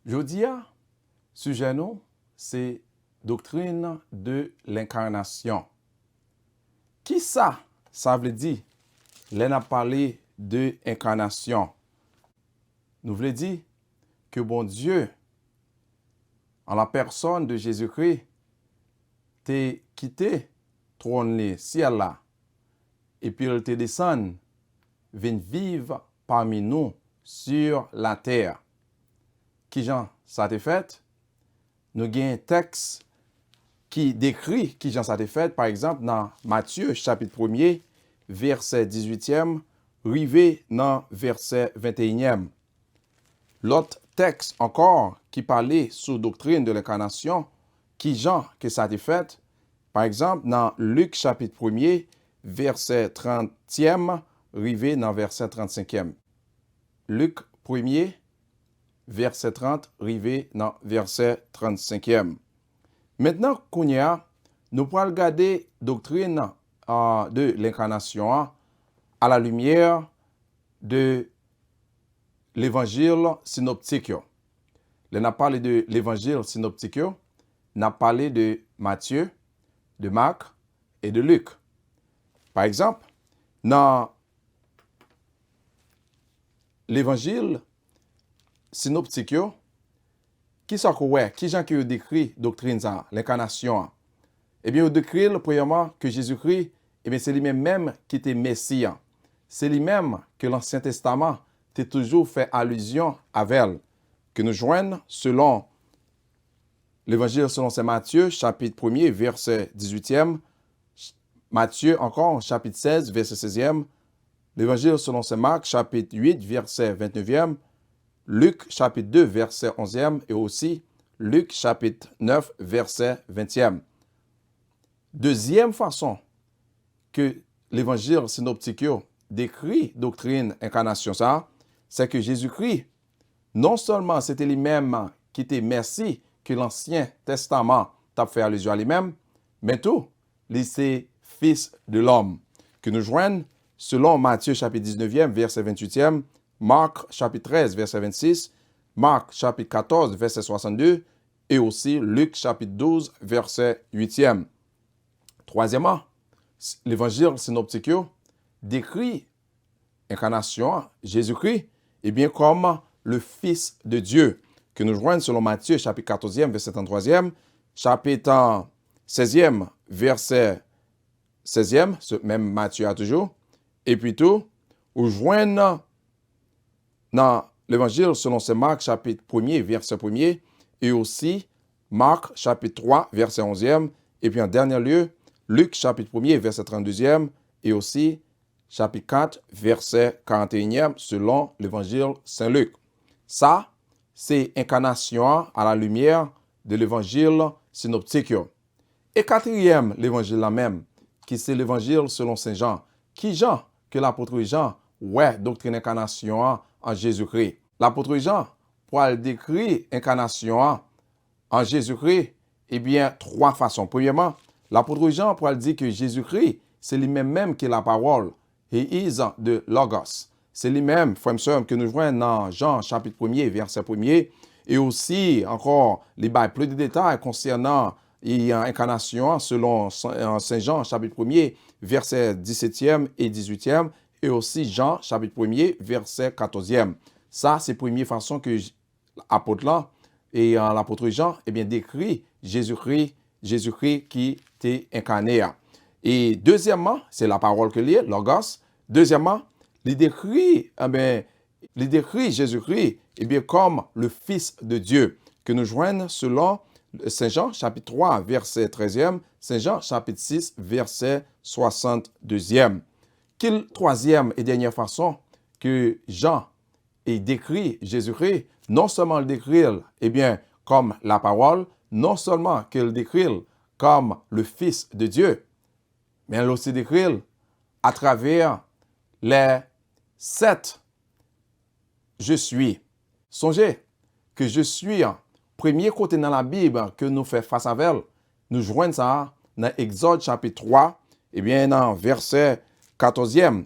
Jodi a, sujet nous, c'est doctrine de l'incarnation. Qui ça veut dire? L'on a parlé de incarnation. Nous voulons dire que bon Dieu, en la personne de Jésus-Christ, t'a quitté trône ciel là, et puis il te descend, vient vivre parmi nous sur la terre. Qui Jean ça t'est fait? Nous avons un texte qui décrit qui Jean ça t'est fait, par exemple, dans Matthieu, chapitre 1er, verset 18e, rivé dans verset 21e. L'autre texte encore qui parlait sous doctrine de l'incarnation, qui Jean que ça t'est fait, par exemple, dans Luc, chapitre 1er, verset 30e, rivé dans verset 35e. Luc 1er, verset 30, rivé dans verset 35e. Maintenant, nous pourrons regarder doctrine de l'incarnation à la lumière de l'évangile synoptique. On a parlé de l'évangile synoptique, on a parlé de Matthieu, de Marc et de Luc. Par exemple, dans l'évangile synoptique, qui Jean qui décrit doctrine ça, l'incarnation? Eh bien, il décrit premièrement que Jésus-Christ, eh bien, c'est lui-même qui était Messie. C'est lui-même que l'Ancien Testament t'a toujours fait allusion avec, que nous joignons selon l'évangile selon saint Matthieu, chapitre 1er, verset 18e, Matthieu encore, chapitre 16, verset 16e, l'évangile selon saint Marc, chapitre 8, verset 29e, Luc, chapitre 2, verset 11e, et aussi Luc, chapitre 9, verset 20e. Deuxième façon que l'évangile synoptique décrit doctrine incarnation ça, c'est que Jésus-Christ, non seulement c'était lui-même qui était Messie, que l'Ancien Testament t'a fait allusion à lui-même, mais tout, il c'est Fils de l'homme, que nous joignons selon Matthieu chapitre 19e, verset 28e, Marc chapitre 13, verset 26, Marc chapitre 14, verset 62, et aussi Luc chapitre 12, verset 8e. Troisièmement, l'évangile synoptique décrit l'incarnation, Jésus-Christ, et bien comme le Fils de Dieu, que nous joignons selon Matthieu chapitre 14e, verset 33e, chapitre 16e, verset 16e, même Matthieu a toujours, et puis tout, nous joignons dans l'évangile selon saint Marc chapitre 1er, verset 1er, et aussi Marc chapitre 3, verset 11e, et puis en dernier lieu, Luc chapitre 1er, verset 32e, et aussi chapitre 4, verset 41e, selon l'évangile Saint Luc. Ça, c'est incarnation à la lumière de l'évangile synoptique. Et quatrième, l'évangile là même, qui c'est l'évangile selon Saint Jean. Qui Jean? Que l'apôtre Jean, doctrine incarnation en Jésus-Christ. L'apôtre Jean, pour décrire l'incarnation en Jésus-Christ, eh bien, trois façons. Premièrement, l'apôtre Jean, pour dire que Jésus-Christ, c'est lui-même qui est la parole. He is the Logos. C'est lui-même, frères et sœurs, que nous voyons dans Jean, chapitre 1er, verset 1er, et aussi, encore, les plus de détails concernant l'incarnation selon Saint Jean, chapitre 1er, verset 17e et 18e, et aussi Jean, chapitre 1er, verset 14e. Ça, c'est la première façon que l'apôtre là, et l'apôtre Jean, eh bien, décrit Jésus-Christ qui t'est incarné. Et deuxièmement, c'est la parole que lit, Logos. Deuxièmement, il décrit Jésus-Christ, eh bien, comme le Fils de Dieu, que nous joignons selon Saint Jean, chapitre 3, verset 13e, Saint Jean, chapitre 6, verset 62e. Quelle troisième et dernière façon que Jean ait décrit Jésus-Christ, non seulement le décrit, eh bien, comme la parole, non seulement qu'il décrit comme le Fils de Dieu, mais il aussi décrit à travers les 7 je suis. Songez que je suis, premier côté dans la Bible que nous fait face avec elle, nous joignons ça dans Exode chapitre 3, et bien dans verset 14e.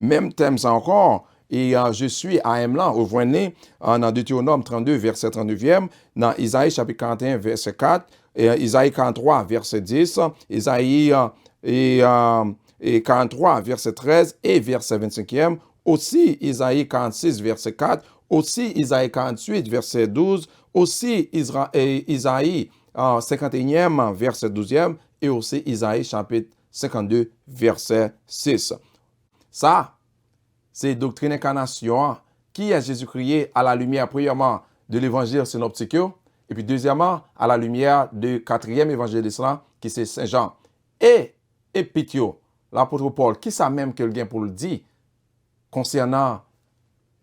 Même thème ça encore, et je suis AM là, vous voyez, dans Deutéronome 32, verset 39e, dans Isaïe chapitre 41, verset 4, et Isaïe 43, verset 10, Isaïe et 43, verset 13 et verset 25e, aussi Isaïe 46, verset 4, aussi Isaïe 48, verset 12, aussi Isaïe 51e, verset 12e, et aussi Isaïe chapitre 52, verset 6. Ça, c'est doctrine incarnation qui est Jésus-Christ à la lumière, premièrement, de l'évangile synoptique, et puis deuxièmement, à la lumière du quatrième évangile d'Islam, qui c'est Saint Jean. Et Épitio, l'apôtre Paul, qui ça même que le gain pour le dire concernant,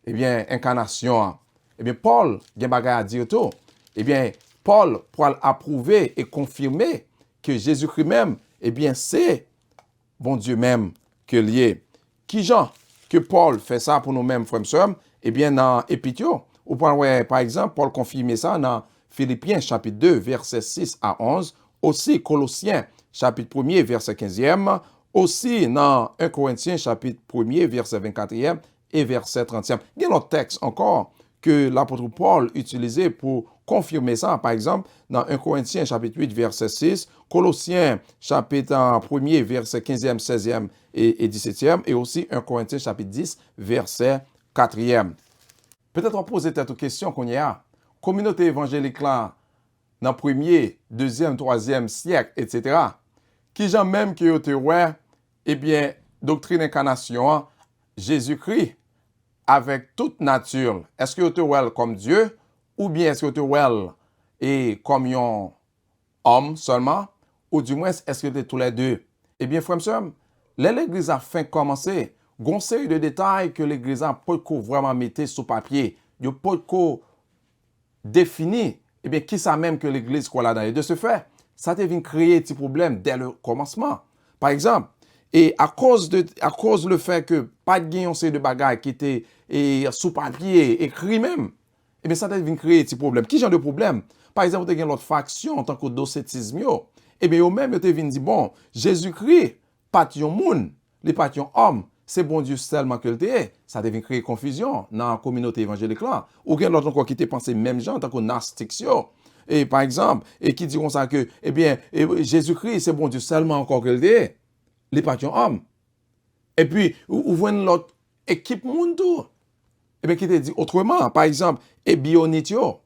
eh bien, incarnation. Eh bien, Paul, gen bagay à dire tout. Eh bien, Paul, pour approuver et confirmer que Jésus-Christ même, eh bien, c'est bon Dieu même que lié. Qui Jean que Paul fait ça pour nous-mêmes, frères et sœurs? Eh bien, dans Épitio, ou par exemple, Paul confirme ça dans Philippiens chapitre 2, versets 6 à 11, aussi Colossiens chapitre 1er, verset 15e, aussi dans 1 Corinthiens chapitre 1er, verset 24e et verset 30e. Il y a un autre texte encore que l'apôtre Paul utilisait pour confirmer ça. Par exemple, dans 1 Corinthiens chapitre 8, verset 6, Colossiens chapitre 1er, verset 15e, 16e et 17e, et aussi 1 Corinthiens chapitre 10, verset 4e. Peut-être on pose cette question qu'on y a. Communauté évangélique là, dans le 1er, 2e, 3e siècle, etc., qui j'en même que vous te ouais, eh bien, doctrine incarnation, Jésus-Christ, avec toute nature, est-ce que vous te ouais comme Dieu, ou bien est-ce que vous te ouais et comme un homme seulement, ou du moins est-ce que vous êtes tous les deux? Eh bien, frères et sœurs, l'Église a fait commencer, conseil de détails que l'Église a pas vraiment mettre sur papier, il pas défini, eh bien, qui ça même que l'Église quoi là-dedans. Et de ce fait, ça devient créer des problèmes dès le commencement. Par exemple, et à cause le fait que pas de gain de bagages qui étaient sous papier, écrit même, eh bien, ça devient créer des problèmes. Qui genre de problème? Par exemple, vous avez l'autre faction en tant que docétisme, eh bien, eux-mêmes, ils te dit, bon, Jésus-Christ, pas un monde, les pas un homme, c'est bon Dieu seulement que le est. Ça devient créer confusion dans la communauté évangélique là. Ou bien l'autre encore qui te pensé même gens en tant que gnostique. Et par exemple, et qui diront ça que, eh bien, Jésus-Christ, c'est bon Dieu seulement encore que le est. Les pas un homme. Et puis, ou voyez l'autre équipe monde tout. Eh bien, qui te dit autrement, par exemple, Ebionitio.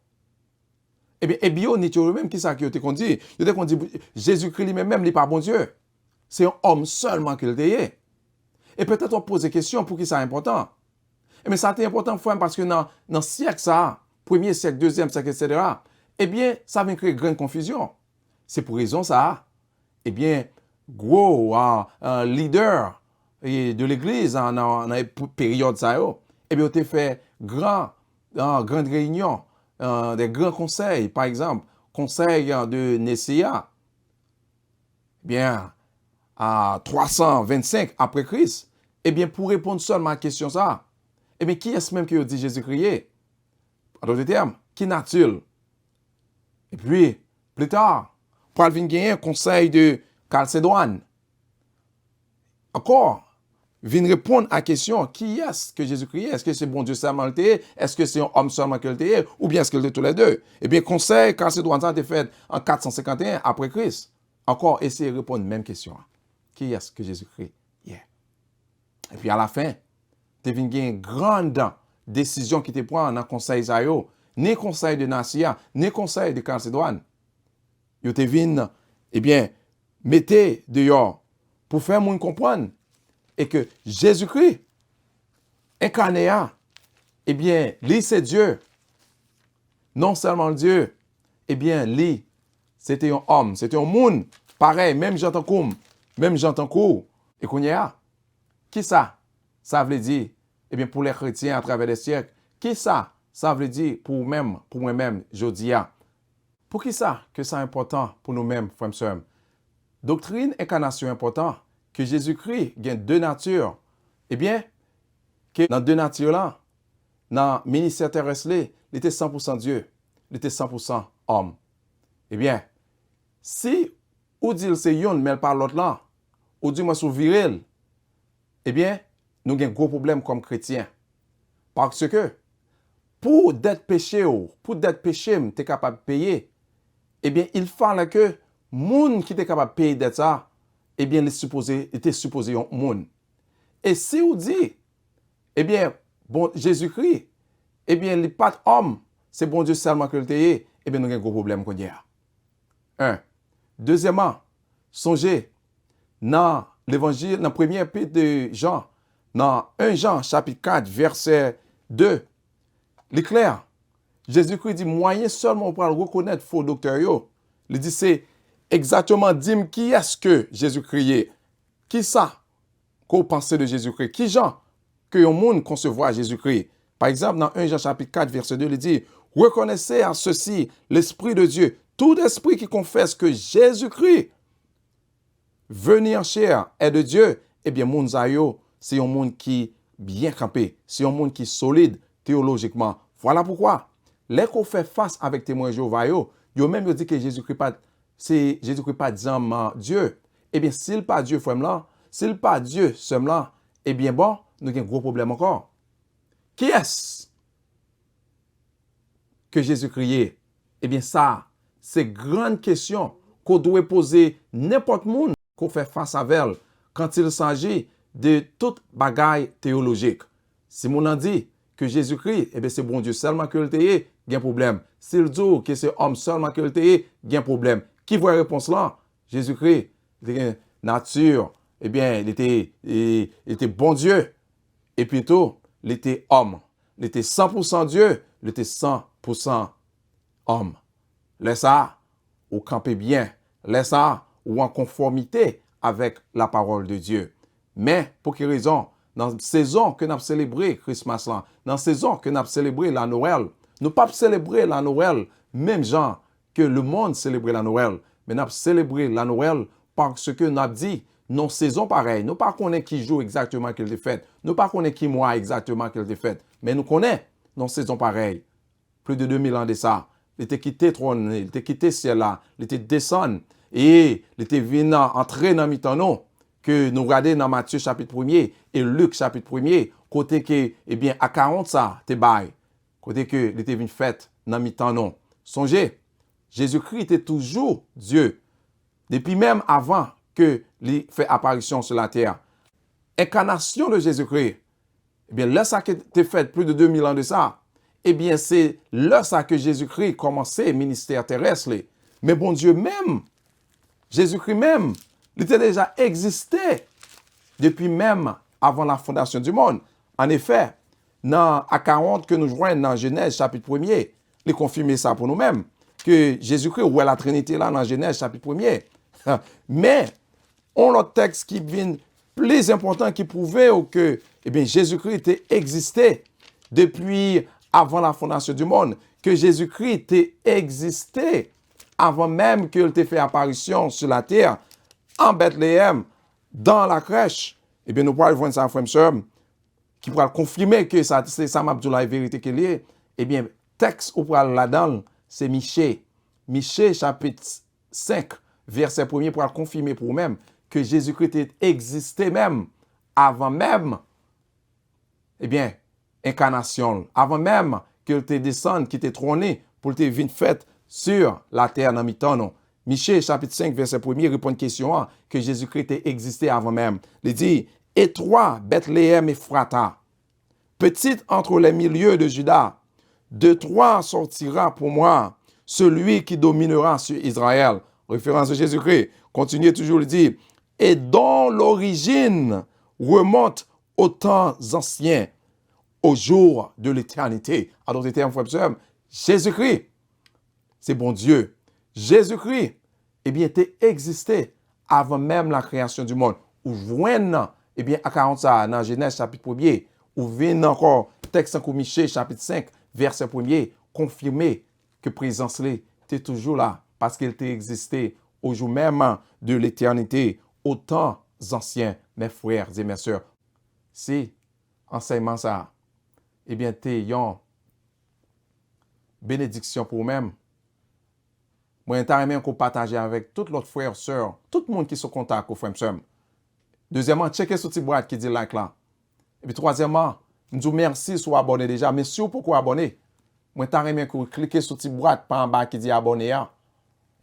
Eh bien, Ebionitio lui-même, qui ça qui te dit? Il te dit, Jésus-Christ lui-même, il n'est pas bon Dieu. C'est un homme seulement qu'il est. Et peut-être on pose des questions pour qui ça est important. Mais ça est important parce que dans le siècle, ça, premier siècle, deuxième siècle, etc., eh bien, ça vient créer grande confusion. C'est pour raison ça. Eh bien, gros leader de l'Église dans la période ça, eh bien, on a fait grande réunion, des grands conseils, par exemple, conseil de Nicéa, bien, à 325 après Christ, eh bien, pour répondre seulement à la question ça, eh bien, qui est-ce même qui dit Jésus-Christ? En d'autres termes, qui nature? Et puis, plus tard, pour venir gagner un conseil de Chalcédoine. Encore, vient répondre à la question, qui est-ce que Jésus-Christ est? Est-ce que c'est bon Dieu seulement le est? Est-ce que c'est un homme seulement que le est? Ou bien est-ce qu'il est tous les deux? Eh bien, conseil Chalcédoine, ça a été fait en 451 après Christ. Encore, essayez de répondre à la même question. Qui est-ce que Jésus-Christ est? Et puis à la fin, tu viens une grande décision qui te prend dans le conseil Isaïe, ni conseil de Nacia, ni conseil de Chalcédoine. Yo te viens, eh bien, mettez dehors pour faire moun comprendre et que Jésus-Christ incarné, eh bien, lui c'est Dieu. Non seulement Dieu, eh bien, lui, c'était un homme, c'était un monde pareil, même j'entends comme, même j'entends court. Et qu'on y a, qui ça? Ça veut dire, eh bien, pour les chrétiens à travers les siècles, qui ça? Ça veut dire pour moi-même, je dis. Pour qui ça que c'est important pour nous-mêmes, frères et sœurs? Doctrine incarnation important, que Jésus-Christ gagne deux natures. Eh bien, que dans deux natures-là, dans le ministère terrestre, il était 100% Dieu, il était 100% homme. Eh bien, si ou dit c'est yon, mais par l'autre là, ou du moins sous viril, eh bien, nous avons un gros problème comme chrétiens. Parce que, pour d'être péché, pour d'être péché, tu es capable de payer, eh bien, il fallait que moun qui était capable de payer d'être ça, eh bien, il était supposé un moun. Et si on dit, eh bien, bon, Jésus-Christ, eh bien, il n'est pas homme, c'est bon Dieu seulement que le t'ayez, eh bien, nous avons un gros problème qu'on y a. Un. Deuxièmement, songez, dans l'évangile, dans le premier épître de Jean, dans 1 Jean, chapitre 4, verset 2, il est clair. Jésus-Christ dit, moyen seulement pour reconnaître faux docteur yo. Il dit, c'est exactement, dis-moi qui est-ce que Jésus-Christ est? Qui ça qu'on pense de Jésus-Christ? Qui Jean que le monde concevoir Jésus-Christ? Par exemple, dans 1 Jean chapitre 4, verset 2, il dit, reconnaissez en ceci l'Esprit de Dieu. Tout esprit qui confesse que Jésus-Christ venu en chair est de Dieu, eh bien, moun zayo, c'est un monde qui bien campé, c'est un monde qui est solide théologiquement. Voilà pourquoi, les qu'on fait face avec témoins Jéhovah, yo même dit que Jésus-Christ pas, c'est Jésus-Christ pas disant Dieu. Eh bien, s'il pas Dieu, frère là, s'il pas Dieu, somme là, eh bien, bon, nous avons un gros problème encore. Qui est-ce que Jésus-Christ est? Eh bien, ça, c'est une grande question qu'on doit poser n'importe monde qu'on fait face à elle quand il s'agit de toute bagaille théologique. Si mon a dit que Jésus-Christ, eh bien, c'est bon Dieu seulement que le t'ayez, il y a un problème. S'il dit que c'est homme seulement que le t'ayez, il y a un problème. Qui voit la réponse là? Jésus-Christ, nature, eh bien, il était bon Dieu. Et plutôt, il était homme. Il était 100% Dieu, il était 100% homme. Laisse ça, ou camper bien. Laisse ça, ou en conformité avec la parole de Dieu. Mais, pour quelle raison? Dans la saison que nous avons célébré Christmas, là, dans la saison que nous avons célébré la Noël, nous ne pas célébrer la Noël, même genre que le monde célébrait la Noël, mais nous avons célébré la Noël parce que nous avons dit, non saison pareille, nous ne connaissons pas qui jour exactement qu'elle est faite, nous ne connaissons pas qui mois exactement qu'elle est faite, mais nous connaissons non saison pareille. Plus de 2000 ans de ça, il était quitté trône, il était quitté ciel là, il était descendu et il était venu entrer dans mi-temps que nous regardons dans Matthieu chapitre 1er et Luc chapitre 1er, côté que, eh bien, à 40 ça, t'es bail, côté que il était venu fait dans mi-temps non. Songez, Jésus-Christ était toujours Dieu, depuis même avant que il fait apparition sur la terre. Incarnation de Jésus-Christ, eh bien, là ça qui était fait plus de 2000 ans de ça, eh bien, c'est là ça que Jésus-Christ commençait le ministère terrestre. Mais bon Dieu même, Jésus-Christ même, il était déjà existé depuis même avant la fondation du monde. En effet, dans à 40 que nous joignons dans Genèse chapitre 1er, il confirme ça pour nous-mêmes, que Jésus-Christ, ou la Trinité là dans Genèse chapitre 1er. Mais, on a un texte qui vient plus important qui prouvait que eh bien, Jésus-Christ était existé depuis avant la fondation du monde, que Jésus-Christ était existé avant même qu'il ait fait apparition sur la terre, en Bethléem, dans la crèche. Eh bien, nous pourrons voir ça, frère et sœur, qui pourra confirmer que ça, c'est Sam Abdullah, vérité qu'il est. Eh bien, texte où pourra là-dedans, c'est Michée. Michée, chapitre 5, verset 1er, pourra confirmer pour nous-mêmes que Jésus-Christ existait même, avant même, eh bien, incarnation, avant même qu'il était descendu, qu'il était trôné, pour qu'il vienne fait sur la terre dans mi-temps, non. Michée, chapitre 5, verset 1er, répond à une question que Jésus-Christ existait avant même. Il dit, et toi, Bethléem Ephrata, petite entre les milieux de Juda, de toi sortira pour moi celui qui dominera sur Israël. Référence à Jésus-Christ. Continuez toujours, il dit, et dont l'origine remonte aux temps anciens, au jour de l'éternité. À d'autres termes, frères et sœurs, Jésus-Christ, c'est bon Dieu. Jésus-Christ, eh bien, était existé avant même la création du monde. Ou voyons, eh bien, à 40 ça, dans Genèse chapitre 1er, ou vient encore, texte en Michée chapitre 5, verset 1er, confirmer que présence là était toujours là, parce qu'elle était existé au jour même de l'éternité, au temps anciens, mes frères et mes sœurs. Si, enseignement ça, eh bien, t'es une bénédiction pour vous-même. Moi, je qu'on partage avec tous les frères et sœurs, tout le monde qui sont en contact avec frères et sœurs. Deuxièmement, checkez ce petit boîte qui dit like là. Et puis troisièmement, M'dou merci si vous abonné déjà. Mais si vous pouvez abonner, moi t'as aimé que vous cliquez sur cette boîte par en bas qui dit abonner.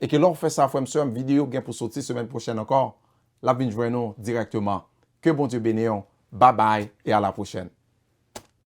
Et que l'on fait ça, frère, monsieur, une vidéo bien pour sortir semaine prochaine encore. La vie, nous directement. Que bon Dieu bénisse. Bye bye et à la prochaine.